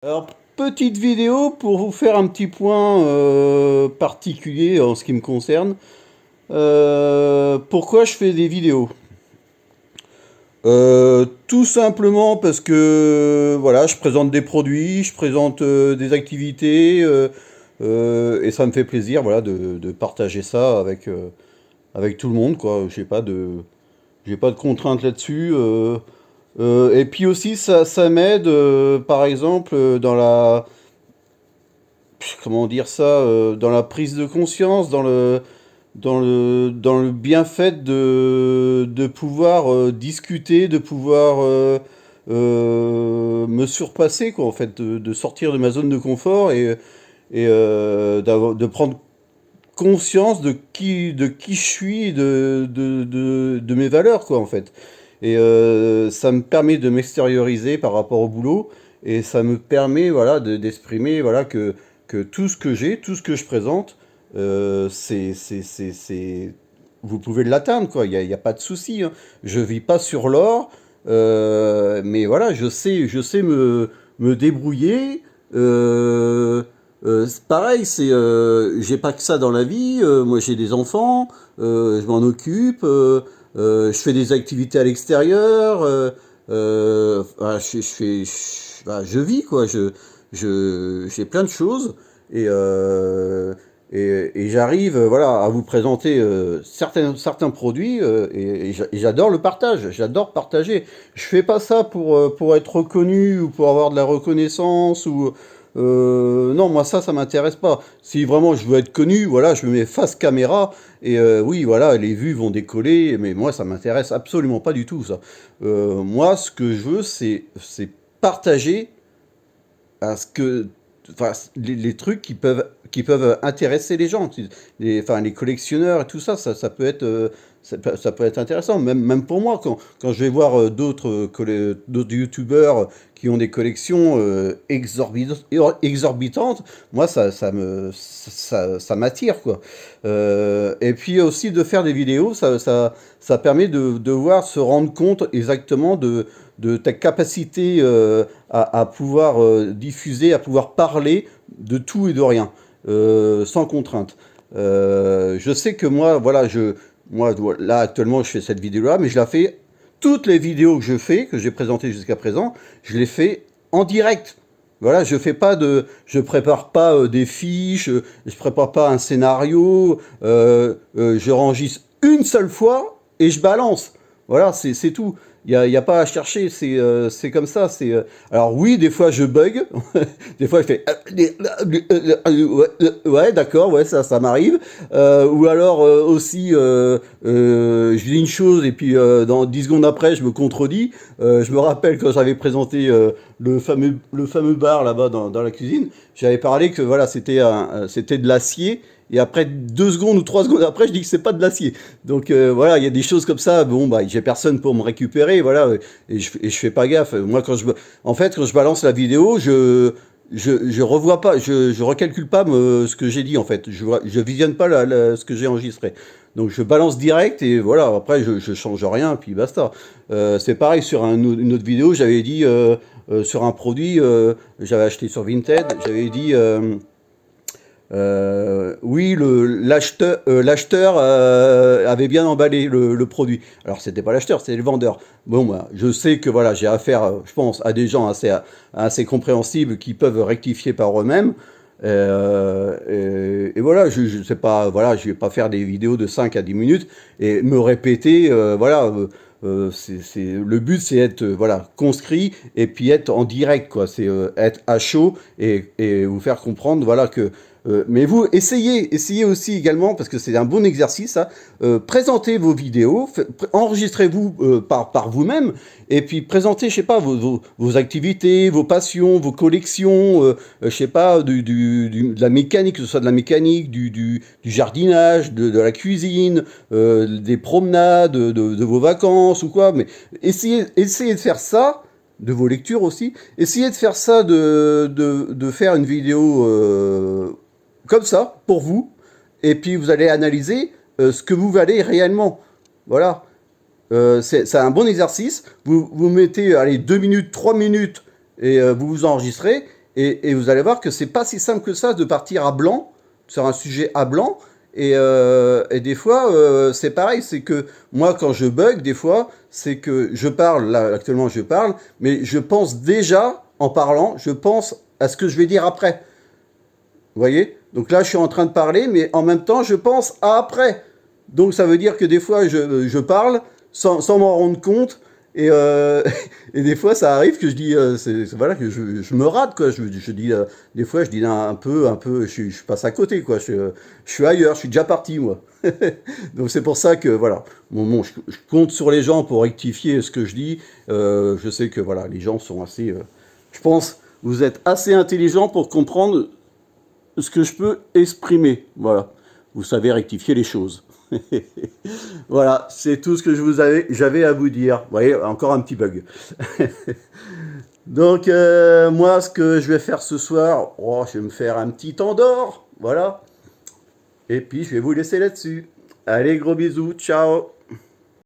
Alors, petite vidéo pour vous faire un petit point particulier en ce qui me concerne. Pourquoi je fais des vidéos? Tout simplement parce que voilà, je présente des produits, je présente des activités et ça me fait plaisir voilà, de partager ça avec tout le monde, quoi. J'ai pas de contraintes là-dessus. Et puis aussi, ça m'aide, par exemple, dans la, comment dire ça, dans la prise de conscience, dans le bienfait de pouvoir discuter, de pouvoir me surpasser, quoi, en fait, de sortir de ma zone de confort et de prendre conscience de qui je suis, de mes valeurs, quoi, en fait. Et ça me permet de m'extérioriser par rapport au boulot, et ça me permet, voilà, d'exprimer, voilà, que tout ce que j'ai, tout ce que je présente, vous pouvez l'atteindre, quoi. Il y a pas de souci, hein. Je vis pas sur l'or, mais voilà, je sais me débrouiller. C'est pareil, j'ai pas que ça dans la vie. Moi, j'ai des enfants, je m'en occupe. Je fais des activités à l'extérieur. Voilà, je vis, quoi. J'ai plein de choses et, et j'arrive, voilà, à vous présenter certains produits et j'adore le partage. J'adore partager. Je fais pas ça pour être reconnu ou pour avoir de la reconnaissance ou non, moi ça m'intéresse pas. Si vraiment je veux être connu, voilà, je me mets face caméra et oui, voilà, les vues vont décoller, mais moi ça m'intéresse absolument pas du tout ça. Moi, ce que je veux, c'est partager à ce que, enfin, les trucs qui peuvent intéresser les gens, enfin, les collectionneurs et tout ça, ça peut être, ça peut être intéressant, même pour moi, quand je vais voir d'autres youtubeurs qui ont des collections exorbitantes, moi, ça m'attire, quoi. Et puis aussi de faire des vidéos, ça permet de voir, se rendre compte exactement de ta capacité à pouvoir diffuser, à pouvoir parler de tout et de rien, sans contrainte. Je sais que moi, voilà, moi, là actuellement, je fais cette vidéo-là, mais je la fais. Toutes les vidéos que je fais, que j'ai présentées jusqu'à présent, je les fais en direct. Voilà, je prépare pas des fiches, je prépare pas un scénario, je enregistre une seule fois et je balance. Voilà, c'est tout. Il y a pas à chercher, c'est comme ça. Alors oui, des fois je bug, des fois je fais ouais, d'accord, ouais, ça m'arrive. Ou alors aussi, je dis une chose et puis dans 10 secondes après, je me contredis. Je me rappelle quand j'avais présenté le fameux bar là-bas dans la cuisine, j'avais parlé que voilà, c'était de l'acier. Et après 2 secondes ou 3 secondes après, je dis que c'est pas de l'acier. Donc voilà, il y a des choses comme ça. Bon, bah, j'ai personne pour me récupérer, voilà, et je fais pas gaffe. Moi, en fait, quand je balance la vidéo, je revois pas, je recalcule pas ce que j'ai dit en fait. Je visionne pas ce que j'ai enregistré. Donc je balance direct et voilà. Après, je change rien, puis basta. C'est pareil sur une autre vidéo. J'avais dit sur un produit, j'avais acheté sur Vinted. J'avais dit oui, l'acheteur avait bien emballé le produit. Alors c'était pas l'acheteur, c'était le vendeur. Bon, moi, je sais que voilà, j'ai affaire, je pense, à des gens assez compréhensibles qui peuvent rectifier par eux-mêmes. Et voilà, je sais pas, voilà, je vais pas faire des vidéos de 5 à 10 minutes et me répéter, voilà. Le but, c'est être voilà conscrit et puis être en direct, quoi. C'est être à chaud et vous faire comprendre, voilà que mais vous, essayez aussi également, parce que c'est un bon exercice, ça, présentez vos vidéos, enregistrez-vous par vous-même, et puis présentez, je sais pas, vos activités, vos passions, vos collections, je sais pas, de la mécanique, que ce soit de la mécanique, du jardinage, de la cuisine, des promenades, de vos vacances ou quoi, mais essayez de faire ça, de vos lectures aussi. Essayez de faire ça, de faire une vidéo comme ça, pour vous, et puis vous allez analyser ce que vous valez réellement. Voilà. C'est un bon exercice. Vous mettez allez, 2 minutes, 3 minutes, et vous vous enregistrez, Et vous allez voir que c'est pas si simple que ça de partir à blanc, sur un sujet à blanc. Et des fois, c'est pareil, c'est que moi, quand je bug, des fois, c'est que je parle, là, actuellement, je parle, mais je pense déjà, en parlant, je pense à ce que je vais dire après. Vous voyez? Donc là, je suis en train de parler, mais en même temps, je pense à après. Donc ça veut dire que des fois, je parle sans m'en rendre compte. Et, et des fois, ça arrive que je dis, voilà, que je me rate, quoi. Je dis, des fois, je dis un peu, je passe à côté, quoi. Je suis ailleurs, je suis déjà parti, moi. Donc c'est pour ça que, voilà, je compte sur les gens pour rectifier ce que je dis. Je sais que, voilà, les gens sont assez, je pense, vous êtes assez intelligents pour comprendre ce que je peux exprimer. Voilà, vous savez rectifier les choses. Voilà, c'est tout ce que j'avais à vous dire. Vous voyez, encore un petit bug. Donc, moi, ce que je vais faire ce soir, oh, je vais me faire un petit temps d'or. Voilà. Et puis, je vais vous laisser là-dessus. Allez, gros bisous. Ciao.